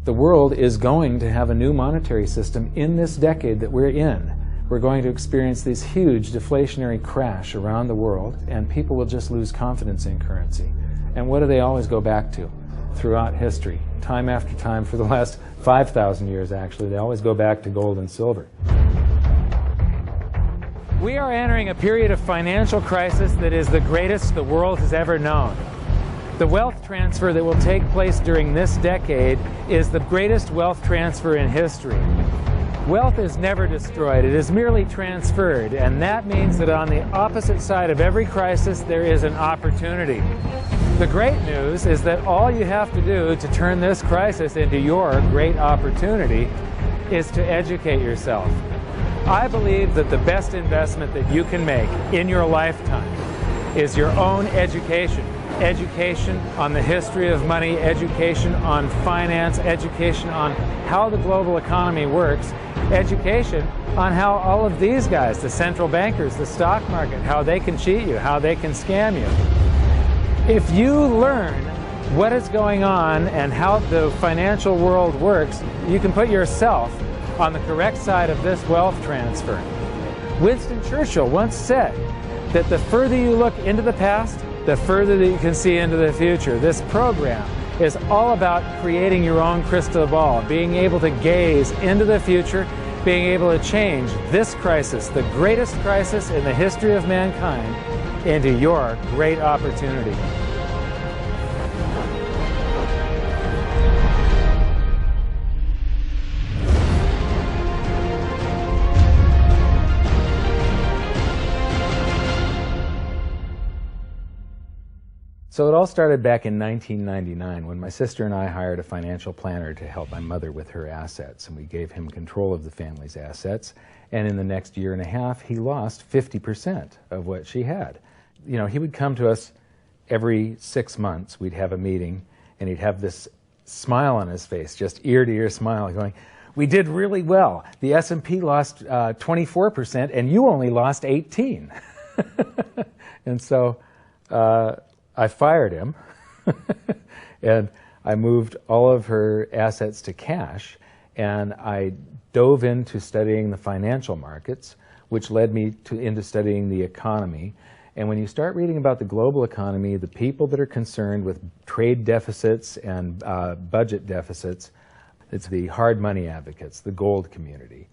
The world is going to have a new monetary system in this decade that we're in. We're going to experience this huge deflationary crash around the world, and people will just lose confidence in currency. And what do they always go back to? Throughout history, time after time, for the last 5,000 years actually, they always go back to gold and silver. We are entering a period of financial crisis that is the greatest the world has ever known. The wealth transfer that will take place during this decade is the greatest wealth transfer in history. Wealth is never destroyed, it is merely transferred, and that means that on the opposite side of every crisis there is an opportunity. The great news is that all you have to do to turn this crisis into your great opportunity is to educate yourself. I believe that the best investment that you can make in your lifetime is your own education. Education on the history of money, education on finance, education on how the global economy works, education on how all of these guys, the central bankers, the stock market, how they can cheat you, how they can scam you. If you learn what is going on and how the financial world works, you can put yourself on the correct side of this wealth transfer. Winston Churchill once said that the further you look into the past, the further that you can see into the future. This program is all about creating your own crystal ball, being able to gaze into the future, being able to change this crisis, the greatest crisis in the history of mankind, into your great opportunity. So it all started back in 1999 when my sister and I hired a financial planner to help my mother with her assets, and we gave him control of the family's assets, and in the next year and a half he lost 50% of what she had. You know, he would come to us every 6 months, we'd have a meeting, and he'd have this smile on his face, just ear-to-ear smile, going, "We did really well. The S&P lost 24% and you only lost 18." And so I fired him and I moved all of her assets to cash, and I dove into studying the financial markets, which led me into studying the economy. And when you start reading about the global economy, the people that are concerned with trade deficits and budget deficits, it's the hard money advocates, the gold community.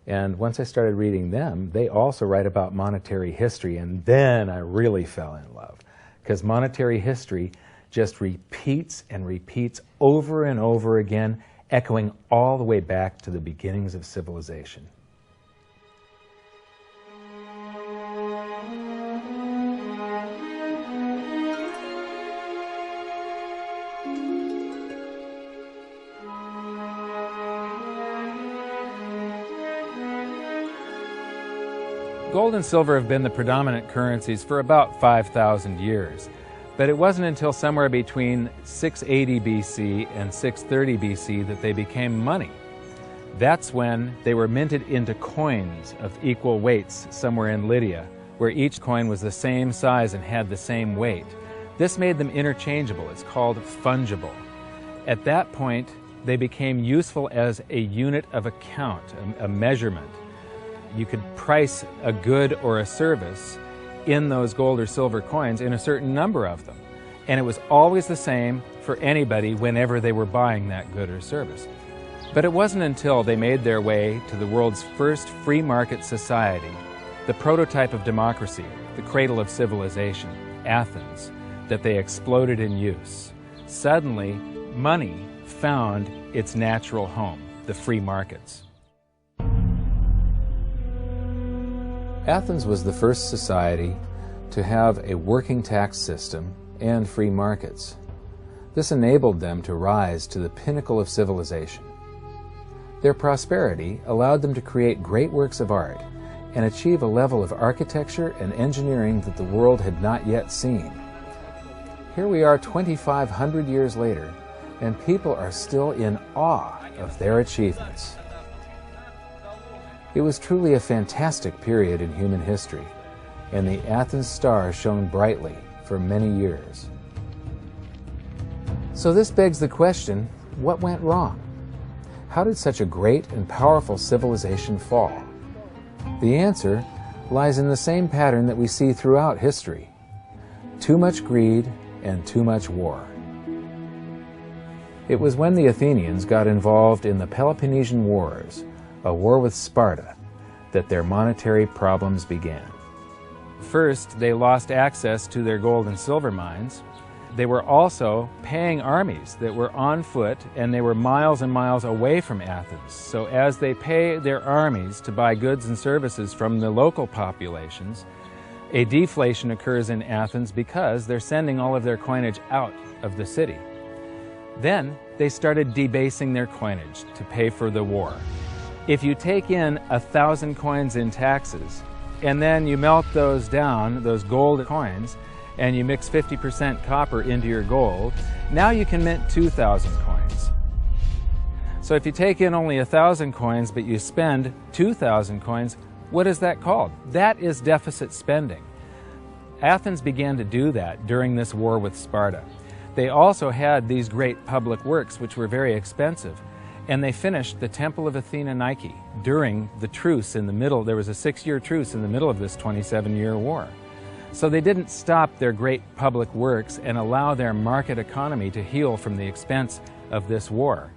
And once I started reading them, they also write about monetary history, and then I really fell in love. Because monetary history just repeats and repeats over and over again, echoing all the way back to the beginnings of civilization. Gold and silver have been the predominant currencies for about 5,000 years, but it wasn't until somewhere between 680 BC and 630 BC that they became money. That's when they were minted into coins of equal weights somewhere in Lydia, where each coin was the same size and had the same weight. This made them interchangeable. It's called fungible. At that point, they became useful as a unit of account, a measurement. You could price a good or a service in those gold or silver coins in a certain number of them. And it was always the same for anybody whenever they were buying that good or service. But it wasn't until they made their way to the world's first free market society, the prototype of democracy, the cradle of civilization, Athens, that they exploded in use. Suddenly, money found its natural home, the free markets. Athens was the first society to have a working tax system and free markets. This enabled them to rise to the pinnacle of civilization. Their prosperity allowed them to create great works of art and achieve a level of architecture and engineering that the world had not yet seen. Here we are 2,500 years later, and people are still in awe of their achievements. It was truly a fantastic period in human history, and the Athens star shone brightly for many years. So this begs the question, what went wrong? How did such a great and powerful civilization fall? The answer lies in the same pattern that we see throughout history: too much greed and too much war. It was when the Athenians got involved in the Peloponnesian Wars, a war with Sparta, that their monetary problems began. First, they lost access to their gold and silver mines. They were also paying armies that were on foot, and they were miles and miles away from Athens. So as they pay their armies to buy goods and services from the local populations, a deflation occurs in Athens because they're sending all of their coinage out of the city. Then they started debasing their coinage to pay for the war. If you take in 1,000 coins in taxes, and then you melt those down, those gold coins, and you mix 50% copper into your gold, now you can mint 2,000 coins. So if you take in only 1,000 coins, but you spend 2,000 coins, what is that called? That is deficit spending. Athens began to do that during this war with Sparta. They also had these great public works, which were very expensive, and they finished the Temple of Athena Nike during the truce in the middle. There was a 6-year truce in the middle of this 27-year war. So they didn't stop their great public works and allow their market economy to heal from the expense of this war.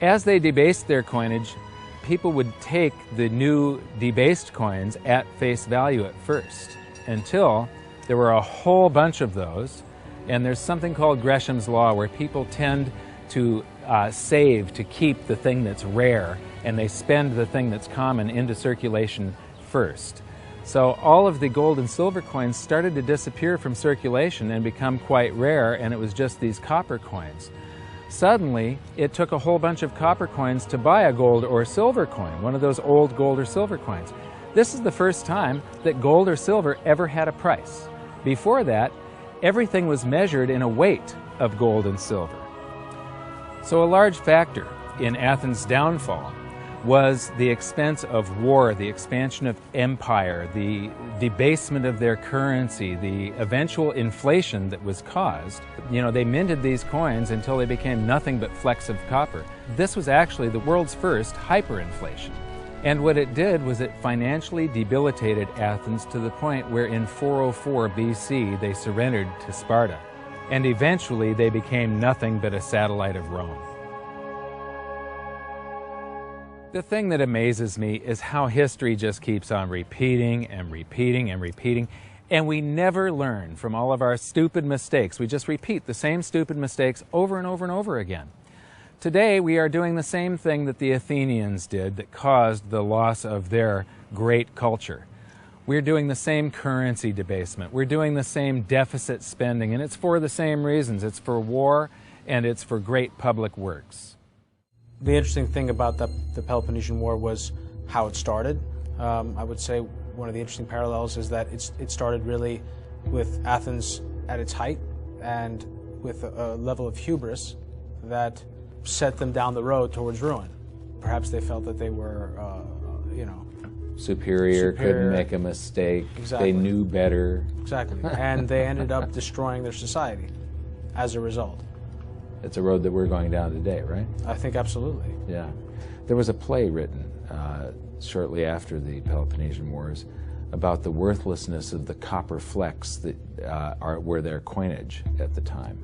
As they debased their coinage, people would take the new debased coins at face value at first, until there were a whole bunch of those. And there's something called Gresham's Law, where people tend to save to keep the thing that's rare, and they spend the thing that's common into circulation first. So all of the gold and silver coins started to disappear from circulation and become quite rare, and it was just these copper coins. Suddenly, it took a whole bunch of copper coins to buy a gold or silver coin, one of those old gold or silver coins. This is the first time that gold or silver ever had a price. Before that, everything was measured in a weight of gold and silver. So a large factor in Athens' downfall was the expense of war, the expansion of empire, the debasement of their currency, the eventual inflation that was caused. You know, they minted these coins until they became nothing but flecks of copper. This was actually the world's first hyperinflation. And what it did was it financially debilitated Athens to the point where in 404 BC they surrendered to Sparta. And eventually they became nothing but a satellite of Rome. The thing that amazes me is how history just keeps on repeating and repeating and repeating, and we never learn from all of our stupid mistakes. We just repeat the same stupid mistakes over and over and over again. Today we are doing the same thing that the Athenians did that caused the loss of their great culture. We're doing the same currency debasement. We're doing the same deficit spending, and it's for the same reasons. It's for war, and it's for great public works. The interesting thing about the Peloponnesian War was how it started. I would say one of the interesting parallels is that it started really with Athens at its height and with a level of hubris that set them down the road towards ruin. Perhaps they felt that they were, superior, couldn't make a mistake. Exactly. They knew better. Exactly. And they ended up destroying their society as a result. It's a road that we're going down today, right? I think absolutely. Yeah. There was a play written shortly after the Peloponnesian Wars about the worthlessness of the copper flecks that were their coinage at the time.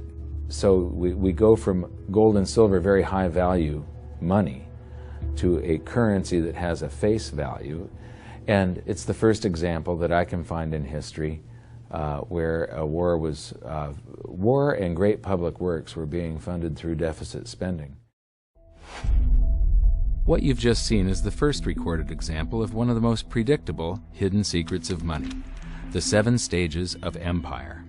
So we go from gold and silver, very high value money, to a currency that has a face value. And it's the first example that I can find in history where a war and great public works were being funded through deficit spending. What you've just seen is the first recorded example of one of the most predictable hidden secrets of money, the 7 stages of empire.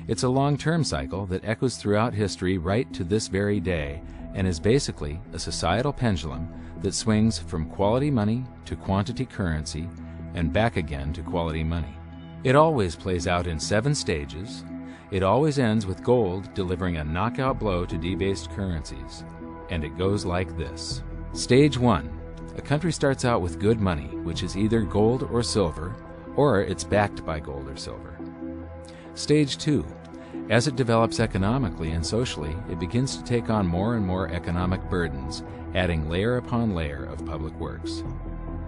It's a long-term cycle that echoes throughout history right to this very day, and is basically a societal pendulum that swings from quality money to quantity currency and back again to quality money. It always plays out in 7 stages. It always ends with gold delivering a knockout blow to debased currencies. And it goes like this. Stage 1. A country starts out with good money, which is either gold or silver, or it's backed by gold or silver. Stage 2. As it develops economically and socially, it begins to take on more and more economic burdens, adding layer upon layer of public works.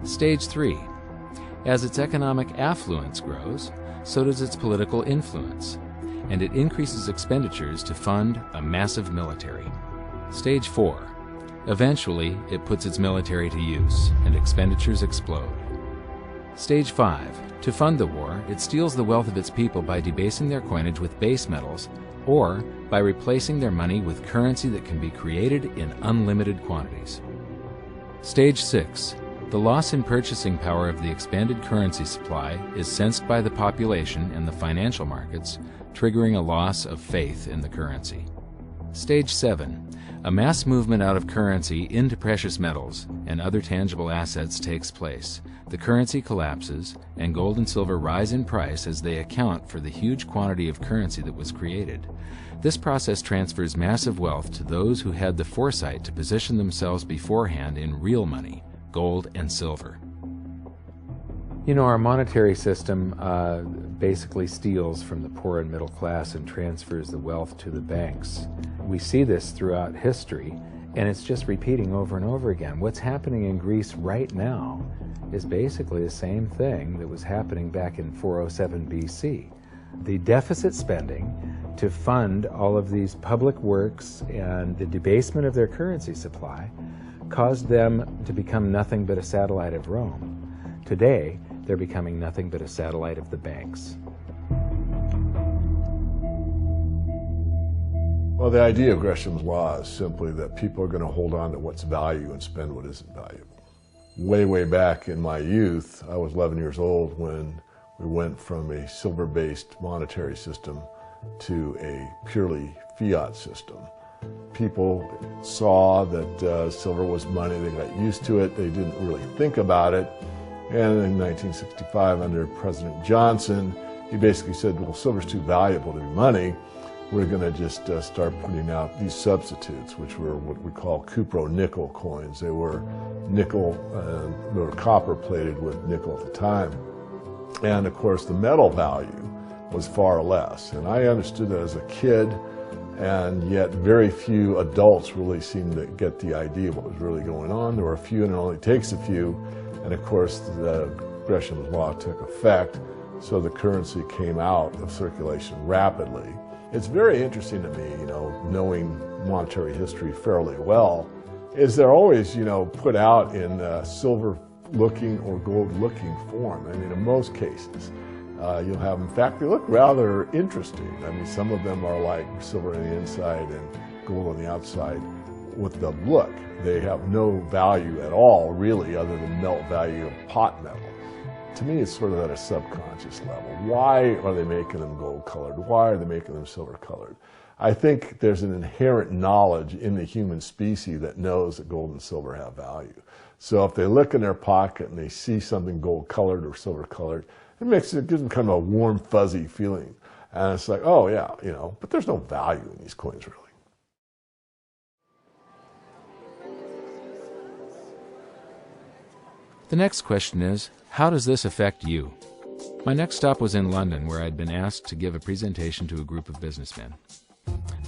Stage 3. As its economic affluence grows, so does its political influence, and it increases expenditures to fund a massive military. Stage 4. Eventually, it puts its military to use, and expenditures explode. Stage 5. To fund the war, it steals the wealth of its people by debasing their coinage with base metals, or by replacing their money with currency that can be created in unlimited quantities. Stage 6. The loss in purchasing power of the expanded currency supply is sensed by the population and the financial markets, triggering a loss of faith in the currency. Stage 7. A mass movement out of currency into precious metals and other tangible assets takes place. The currency collapses, and gold and silver rise in price as they account for the huge quantity of currency that was created. This process transfers massive wealth to those who had the foresight to position themselves beforehand in real money, gold and silver. You know, our monetary system basically steals from the poor and middle class and transfers the wealth to the banks. We see this throughout history, and it's just repeating over and over again. What's happening in Greece right now is basically the same thing that was happening back in 407 BC. The deficit spending to fund all of these public works and the debasement of their currency supply caused them to become nothing but a satellite of Rome. Today, they're becoming nothing but a satellite of the banks. Well, the idea of Gresham's law is simply that people are going to hold on to what's value and spend what isn't valuable. Way, way back in my youth, I was 11 years old when we went from a silver-based monetary system to a purely fiat system. People saw that silver was money, they got used to it, they didn't really think about it. And in 1965, under President Johnson, he basically said, well, silver's too valuable to be money. We're going to just start putting out these substitutes, which were what we call cupro-nickel coins. They were nickel, they were copper plated with nickel at the time. And of course, the metal value was far less. And I understood that as a kid, and yet very few adults really seemed to get the idea of what was really going on. There were a few, and it only takes a few. And of course, the Gresham's law took effect, so the currency came out of circulation rapidly. It's very interesting to me, you know, knowing monetary history fairly well, is they're always, you know, put out in silver-looking or gold-looking form. I mean, in most cases, you'll have, in fact, they look rather interesting. I mean, some of them are like silver on the inside and gold on the outside. With the look, they have no value at all, really, other than melt value of pot metal. To me, it's sort of at a subconscious level. Why are they making them gold-colored? Why are they making them silver-colored? I think there's an inherent knowledge in the human species that knows that gold and silver have value. So if they look in their pocket and they see something gold-colored or silver-colored, it gives them kind of a warm, fuzzy feeling. And it's like, oh yeah, you know, but there's no value in these coins, really. The next question is, how does this affect you? My next stop was in London, where I'd been asked to give a presentation to a group of businessmen.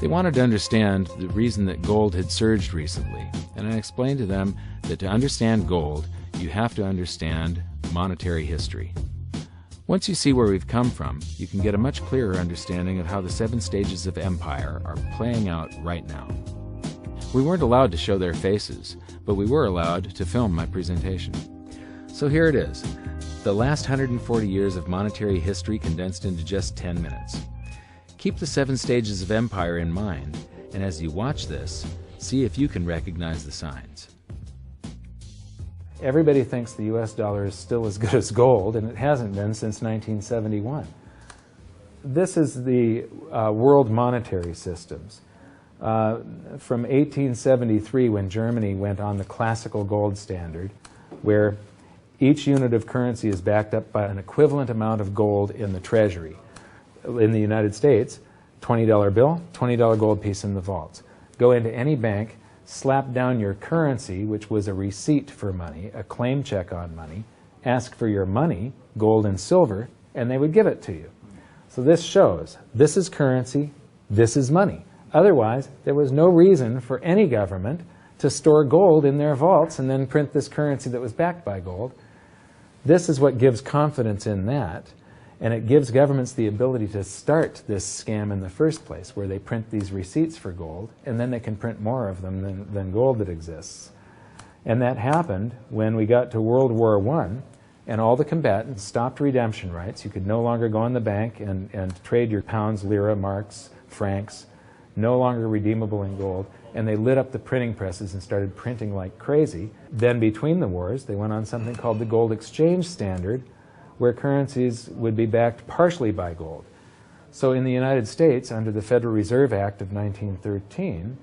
They wanted to understand the reason that gold had surged recently, and I explained to them that to understand gold, you have to understand monetary history. Once you see where we've come from, you can get a much clearer understanding of how the 7 stages of empire are playing out right now. We weren't allowed to show their faces, but we were allowed to film my presentation. So here it is, the last 140 years of monetary history condensed into just 10 minutes. Keep the 7 stages of empire in mind, and as you watch this, see if you can recognize the signs. Everybody thinks the US dollar is still as good as gold, and it hasn't been since 1971. This is the world monetary systems. From 1873, when Germany went on the classical gold standard, where each unit of currency is backed up by an equivalent amount of gold in the treasury. In the United States, $20 bill, $20 gold piece in the vaults. Go into any bank, slap down your currency, which was a receipt for money, a claim check on money, ask for your money, gold and silver, and they would give it to you. So this shows, this is currency, This is money. Otherwise, there was no reason for any government to store gold in their vaults and then print this currency that was backed by gold. This is what gives confidence in that, and it gives governments the ability to start this scam in the first place, where they print these receipts for gold, and then they can print more of them than gold that exists. And that happened when we got to World War I, and all the combatants stopped redemption rights. You could no longer go in the bank and trade your pounds, lira, marks, francs, no longer redeemable in gold, and they lit up the printing presses and started printing like crazy. Then between the wars, they went on something called the gold exchange standard, where currencies would be backed partially by gold. So in the United States, under the Federal Reserve Act of 1913,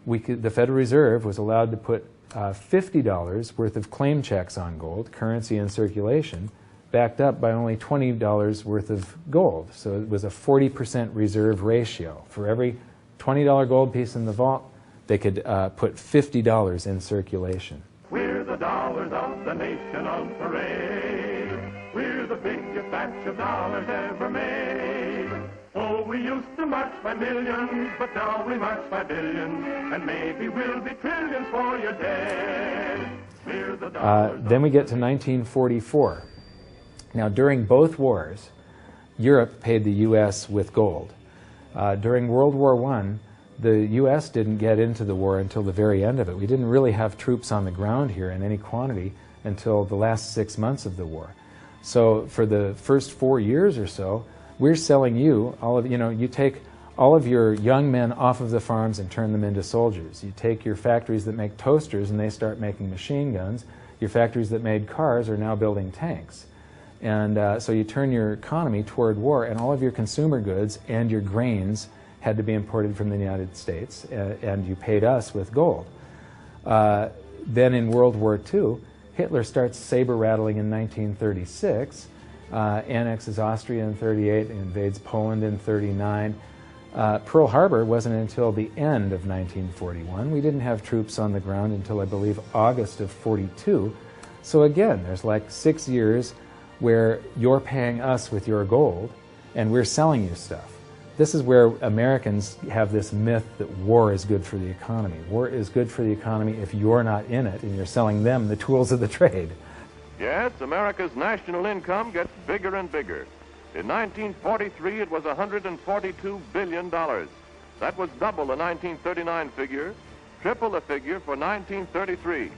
the Federal Reserve was allowed to put $50 worth of claim checks on gold, currency in circulation, backed up by only $20 worth of gold. So it was a 40% reserve ratio. For every $20 gold piece in the vault, they could put $50 in circulation. We're the dollars of the nation on parade. We're the biggest batch of dollars ever made. Oh, we used to march by millions, but now we march by billions, and maybe we'll be trillions for your dead. We're the dollars. Then we get to 1944. Now, during both wars, Europe paid the U.S. with gold. During World War I, the U.S. didn't get into the war until the very end of it. We didn't really have troops on the ground here in any quantity until the last 6 months of the war. So for the first 4 years or so, we're selling you all of, you take all of your young men off of the farms and turn them into soldiers. You take your factories that make toasters and they start making machine guns. Your factories that made cars are now building tanks. And so you turn your economy toward war, and all of your consumer goods and your grains had to be imported from the United States, and you paid us with gold. Then in World War II, Hitler starts saber rattling in 1936, annexes Austria in 38, invades Poland in 39. Pearl Harbor wasn't until the end of 1941. We didn't have troops on the ground until, I believe, August of 42. So again, there's like 6 years where you're paying us with your gold and we're selling you stuff. This is where Americans have this myth that war is good for the economy. War is good for the economy if you're not in it and you're selling them the tools of the trade. Yes, America's national income gets bigger and bigger. In 1943, it was $142 billion. That was double the 1939 figure, triple the figure for 1933.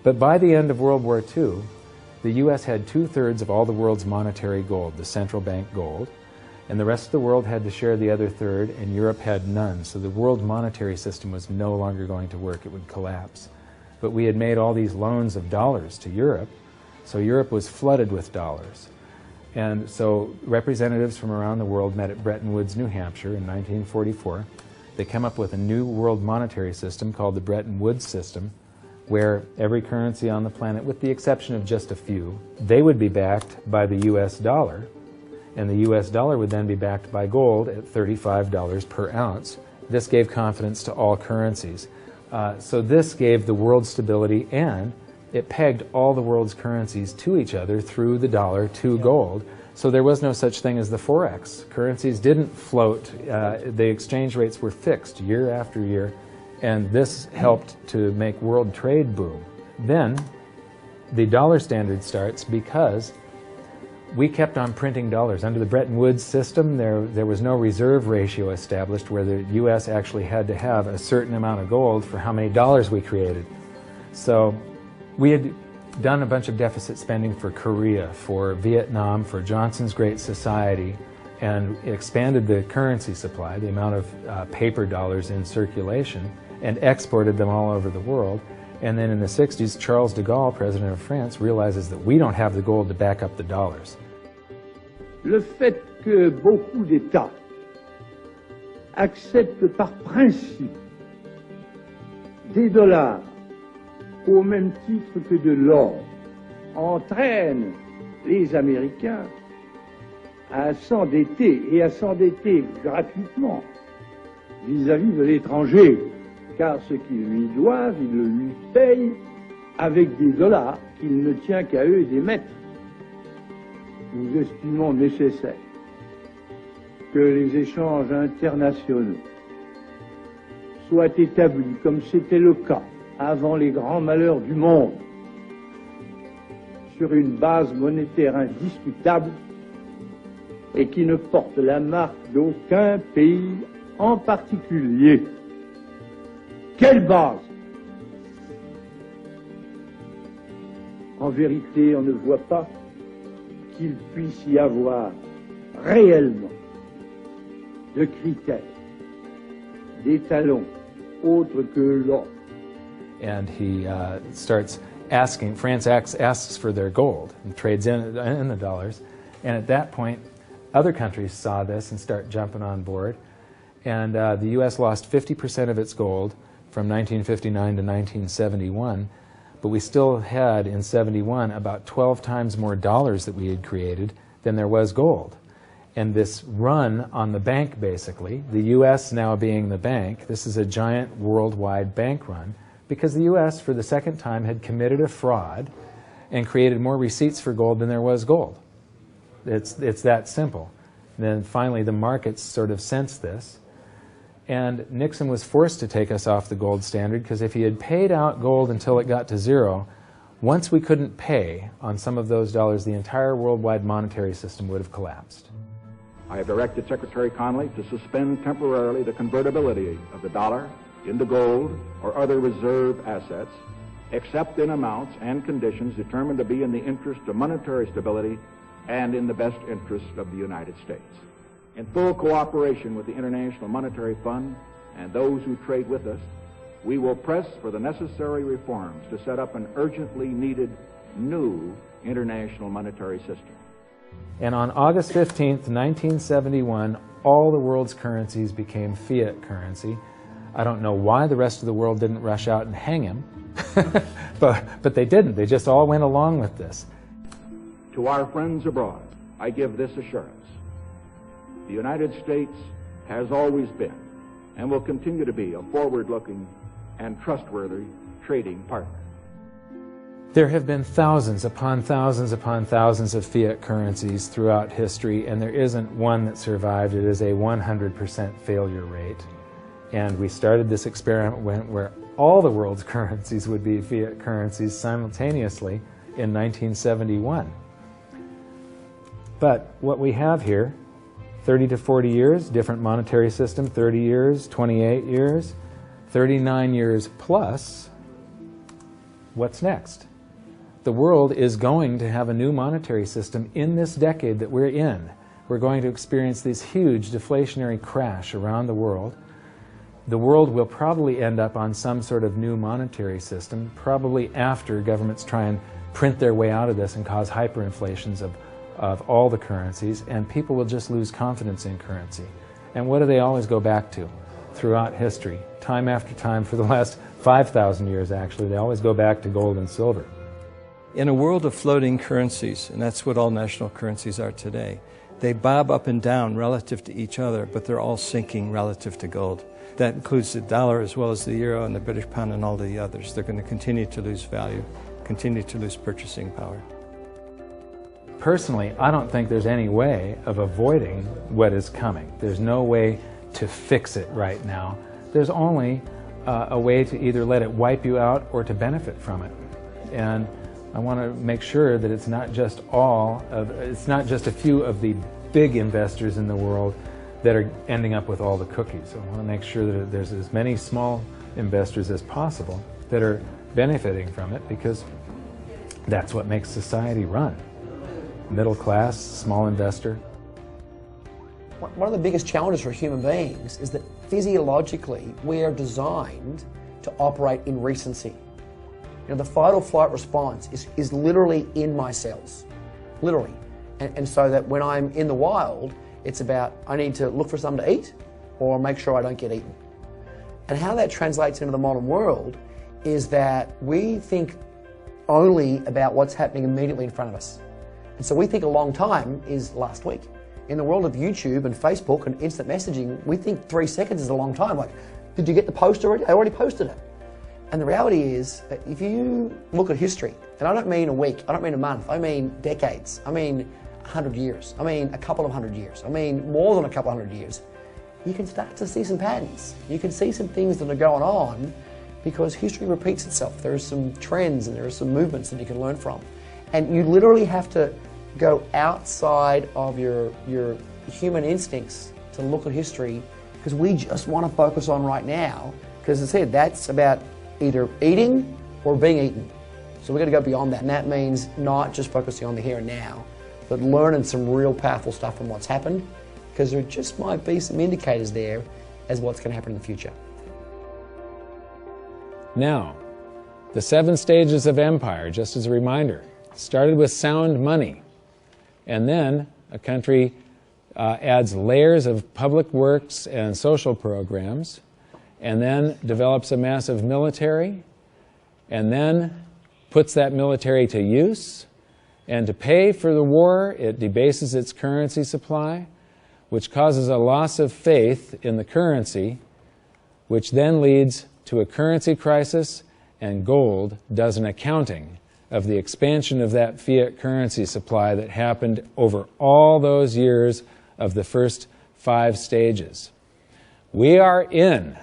But by the end of World War II, the U.S. had 2/3 of all the world's monetary gold, the central bank gold, and the rest of the world had to share the other third, and Europe had none. So the world monetary system was no longer going to work. It would collapse. But we had made all these loans of dollars to Europe, so Europe was flooded with dollars. And so representatives from around the world met at Bretton Woods, New Hampshire in 1944. They came up with a new world monetary system called the Bretton Woods system, where every currency on the planet, with the exception of just a few, they would be backed by the U.S. dollar, and the U.S. dollar would then be backed by gold at $35 per ounce. This gave confidence to all currencies. So this gave the world stability, and it pegged all the world's currencies to each other through the dollar to gold. So there was no such thing as the Forex. Currencies didn't float. The exchange rates were fixed year after year, and this helped to make world trade boom. Then the dollar standard starts because we kept on printing dollars. Under the Bretton Woods system, there was no reserve ratio established where the U.S. actually had to have a certain amount of gold for how many dollars we created. So we had done a bunch of deficit spending for Korea, for Vietnam, for Johnson's Great Society, and expanded the currency supply, the amount of paper dollars in circulation, and exported them all over the world. And then in the 60s, Charles de Gaulle, president of France, realizes that we don't have the gold to back up the dollars. Le fait que beaucoup d'États acceptent par principe des dollars au même titre que de l'or entraîne les Américains à s'endetter et à s'endetter gratuitement vis-à-vis de l'étranger, car ce qu'ils lui doivent, ils le lui payent avec des dollars qu'il ne tient qu'à eux d'émettre. Nous estimons nécessaire que les échanges internationaux soient établis comme c'était le cas avant les grands malheurs du monde, sur une base monétaire indiscutable et qui ne porte la marque d'aucun pays en particulier. Quelle base? En vérité, on ne voit pas qu'il puisse y avoir réellement de critères, d'étalons autres que l'or. And he starts asking, France asks for their gold and trades in the dollars. And at that point, other countries saw this and start jumping on board. And the U.S. lost 50% of its gold from 1959 to 1971. But we still had, in 71, about 12 times more dollars that we had created than there was gold. And this run on the bank, basically, the U.S. now being the bank, this is a giant worldwide bank run, because the U.S., for the second time, had committed a fraud and created more receipts for gold than there was gold. It's that simple. And then finally, the markets sort of sensed this. And Nixon was forced to take us off the gold standard, because if he had paid out gold until it got to zero, once we couldn't pay on some of those dollars, the entire worldwide monetary system would have collapsed. I have directed Secretary Connally to suspend temporarily the convertibility of the dollar into gold or other reserve assets, except in amounts and conditions determined to be in the interest of monetary stability and in the best interest of the United States. In full cooperation with the International Monetary Fund and those who trade with us, we will press for the necessary reforms to set up an urgently needed new international monetary system. And on August 15th, 1971, all the world's currencies became fiat currency. I don't know why the rest of the world didn't rush out and hang him, but they didn't. They just all went along with this. To our friends abroad, I give this assurance. The United States has always been and will continue to be a forward-looking and trustworthy trading partner. There have been thousands upon thousands upon thousands of fiat currencies throughout history, and there isn't one that survived. It is a 100% failure rate. And we started this experiment where all the world's currencies would be fiat currencies simultaneously in 1971. But what we have here, 30 to 40 years, different monetary system, 30 years, 28 years, 39 years plus, what's next? The world is going to have a new monetary system in this decade that we're in. We're going to experience this huge deflationary crash around the world. The world will probably end up on some sort of new monetary system, probably after governments try and print their way out of this and cause hyperinflations of all the currencies, and people will just lose confidence in currency. And what do they always go back to throughout history? Time after time, for the last 5,000 years actually, they always go back to gold and silver. In a world of floating currencies, and that's what all national currencies are today, they bob up and down relative to each other, but they're all sinking relative to gold. That includes the dollar as well as the euro and the British pound and all the others. They're going to continue to lose value, continue to lose purchasing power. Personally, I don't think there's any way of avoiding what is coming. There's no way to fix it right now. There's only a way to either let it wipe you out or to benefit from it. And I want to make sure that it's not just a few of the big investors in the world that are ending up with all the cookies. I want to make sure that there's as many small investors as possible that are benefiting from it, because that's what makes society run. Middle class, small investor. One of the biggest challenges for human beings is that physiologically we are designed to operate in recency. You know, the fight or flight response is literally in my cells, literally. And so that when I'm in the wild, it's about I need to look for something to eat or make sure I don't get eaten. And how that translates into the modern world is that we think only about what's happening immediately in front of us. And so we think a long time is last week. In the world of YouTube and Facebook and instant messaging, we think 3 seconds is a long time. Like, did you get the post already? I already posted it. And the reality is, if you look at history, and I don't mean a week, I don't mean a month, I mean decades, I mean 100 years, I mean a couple of 100 years, I mean more than a couple of 100 years, you can start to see some patterns. You can see some things that are going on because history repeats itself. There are some trends and there are some movements that you can learn from. And you literally have to go outside of your human instincts to look at history, because we just want to focus on right now, because as I said, that's about either eating or being eaten. So we've got to go beyond that, and that means not just focusing on the here and now, but learning some real powerful stuff from what's happened, because there just might be some indicators there as what's going to happen in the future. Now, the 7 stages of empire, just as a reminder, started with sound money, and then a country adds layers of public works and social programs, and then develops a massive military, and then puts that military to use, and to pay for the war, it debases its currency supply, which causes a loss of faith in the currency, which then leads to a currency crisis, and gold does an accounting of the expansion of that fiat currency supply that happened over all those years of the first 5 stages. We are in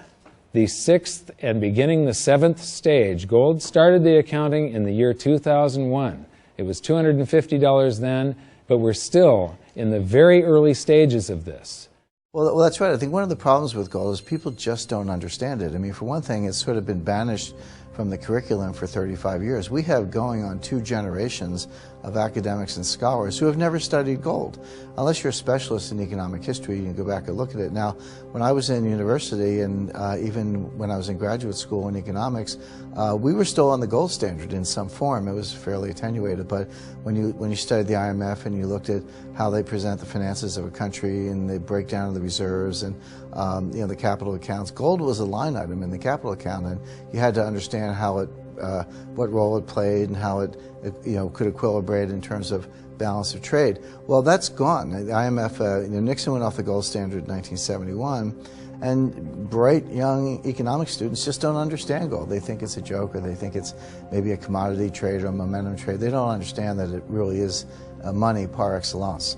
the 6th and beginning the 7th stage. Gold started the accounting in the year 2001. It was $250 then, but we're still in the very early stages of this. Well, that's right. I think one of the problems with gold is people just don't understand it. I mean, for one thing, it's sort of been banished from the curriculum for 35 years. We have going on 2 generations of academics and scholars who have never studied gold. Unless you're a specialist in economic history, you can go back and look at it. Now, when I was in university and even when I was in graduate school in economics, we were still on the gold standard in some form. It was fairly attenuated, but when you studied the IMF and you looked at how they present the finances of a country and the breakdown of the reserves and the capital accounts, gold was a line item in the capital account, and you had to understand how it, what role it played and how it could equilibrate in terms of balance of trade. Well, that's gone. The IMF, Nixon went off the gold standard in 1971, and bright young economic students just don't understand gold. They think it's a joke, or they think it's maybe a commodity trade or a momentum trade. They don't understand that it really is money par excellence.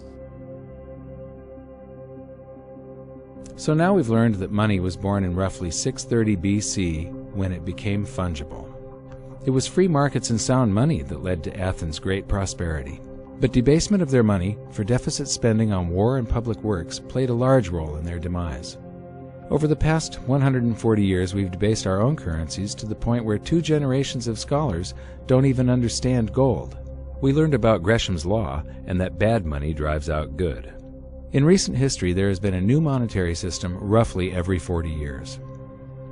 So now we've learned that money was born in roughly 630 BC when it became fungible. It was free markets and sound money that led to Athens' great prosperity. But debasement of their money for deficit spending on war and public works played a large role in their demise. Over the past 140 years, we've debased our own currencies to the point where 2 generations of scholars don't even understand gold. We learned about Gresham's law and that bad money drives out good. In recent history, there has been a new monetary system roughly every 40 years.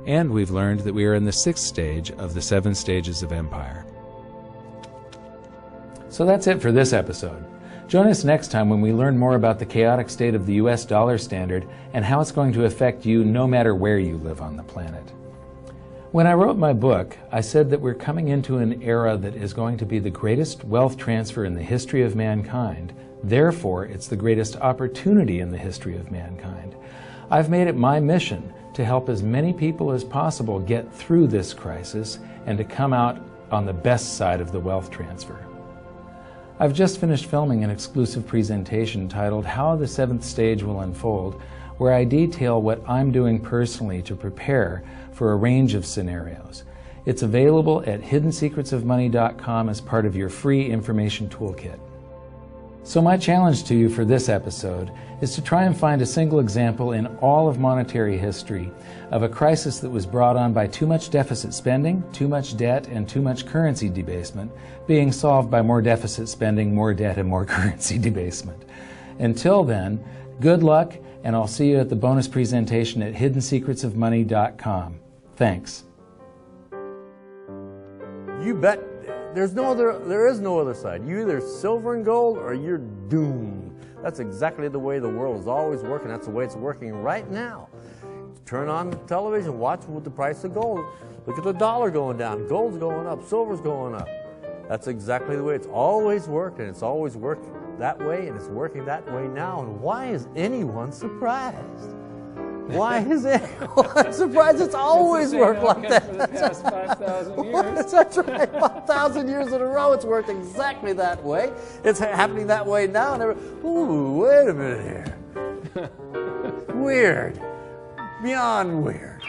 And we've learned that we are in the 6th stage of the 7 stages of empire. So that's it for this episode. Join us next time when we learn more about the chaotic state of the US dollar standard and how it's going to affect you no matter where you live on the planet. When I wrote my book, I said that we're coming into an era that is going to be the greatest wealth transfer in the history of mankind. Therefore, it's the greatest opportunity in the history of mankind. I've made it my mission to help as many people as possible get through this crisis and to come out on the best side of the wealth transfer. I've just finished filming an exclusive presentation titled How the 7th Stage Will Unfold, where I detail what I'm doing personally to prepare for a range of scenarios. It's available at hiddensecretsofmoney.com as part of your free information toolkit. So my challenge to you for this episode is to try and find a single example in all of monetary history of a crisis that was brought on by too much deficit spending, too much debt, and too much currency debasement being solved by more deficit spending, more debt, and more currency debasement. Until then, good luck, and I'll see you at the bonus presentation at hiddensecretsofmoney.com. Thanks. You bet. There is no other side. You either silver and gold or you're doomed. That's exactly the way the world is always working. That's the way it's working right now. Turn on the television, watch with the price of gold. Look at the dollar going down. Gold's going up, silver's going up. That's exactly the way it's always worked, and it's always worked that way, and it's working that way now. And why is anyone surprised? Why is it? I'm surprised it's always worked like that. For the past 5,000 years. That's right. 5,000 years in a row, it's worked exactly that way. It's happening that way now. And ooh, wait a minute here. Weird. Beyond weird.